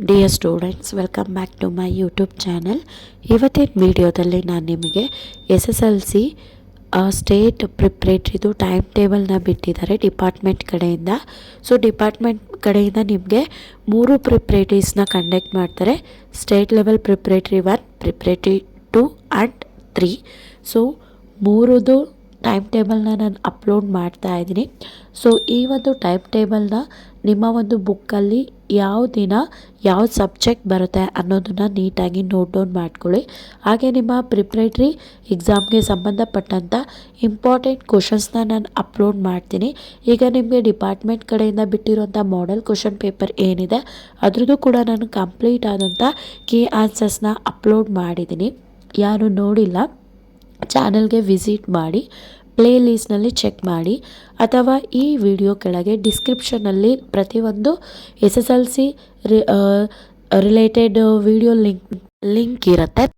Dear students, welcome back to my YouTube channel. ಇವತ್ತಿನ ವಿಡಿಯೋದಲ್ಲಿ ನಾನು ನಿಮಗೆ SSLC ಸ್ಟೇಟ್ ಪ್ರಿಪ್ರೇಟ್ರಿದು ಟೈಮ್ ಟೇಬಲ್ನ ಬಿಟ್ಟಿದ್ದಾರೆ ಡಿಪಾರ್ಟ್ಮೆಂಟ್ ಕಡೆಯಿಂದ. ಸೊ ಡಿಪಾರ್ಟ್ಮೆಂಟ್ ಕಡೆಯಿಂದ ನಿಮಗೆ 3 ಪ್ರಿಪ್ರೇಟ್ರೀಸ್ನ ಕಂಡಕ್ಟ್ ಮಾಡ್ತಾರೆ. State level preparatory 1, preparatory 2 and 3. So 3ದು ಟೈಮ್ ಟೇಬಲ್ನ ನಾನು ಅಪ್ಲೋಡ್ ಮಾಡ್ತಾ ಇದ್ದೀನಿ. ಸೊ ಈ ಒಂದು ಟೈಮ್ ಟೇಬಲ್ನ ನಿಮ್ಮ ಒಂದು ಬುಕ್ಕಲ್ಲಿ ಯಾವ ದಿನ ಯಾವ ಸಬ್ಜೆಕ್ಟ್ ಬರುತ್ತೆ ಅನ್ನೋದನ್ನು ನೀಟಾಗಿ ನೋಟ್ ಡೌನ್ ಮಾಡ್ಕೊಳ್ಳಿ. ಹಾಗೆ ನಿಮ್ಮ ಪ್ರಿಪ್ರೇಟ್ರಿ ಎಕ್ಸಾಮ್ಗೆ ಸಂಬಂಧಪಟ್ಟಂಥ ಇಂಪಾರ್ಟೆಂಟ್ ಕ್ವಶನ್ಸ್ನ ನಾನು ಅಪ್ಲೋಡ್ ಮಾಡ್ತೀನಿ. ಈಗ ನಿಮಗೆ ಡಿಪಾರ್ಟ್ಮೆಂಟ್ ಕಡೆಯಿಂದ ಬಿಟ್ಟಿರೋಂಥ ಮಾಡೆಲ್ ಕ್ವಶನ್ ಪೇಪರ್ ಏನಿದೆ ಅದ್ರದ್ದು ಕೂಡ ನಾನು ಕಂಪ್ಲೀಟ್ ಆದಂಥ ಕೀ ಆನ್ಸರ್ಸ್ನ ಅಪ್ಲೋಡ್ ಮಾಡಿದ್ದೀನಿ. ಯಾರು ನೋಡಿಲ್ಲ ಚಾನಲ್ಗೆ ವಿಸಿಟ್ ಮಾಡಿ, ಪ್ಲೇ ಲಿಸ್ಟ್ನಲ್ಲಿ ಚೆಕ್ ಮಾಡಿ, ಅಥವಾ ಈ ವಿಡಿಯೋ ಕೆಳಗೆ ಡಿಸ್ಕ್ರಿಪ್ಷನಲ್ಲಿ ಪ್ರತಿಯೊಂದು SSLC ರಿಲೇಟೆಡ್ ವಿಡಿಯೋ ಲಿಂಕ್ ಇರುತ್ತೆ.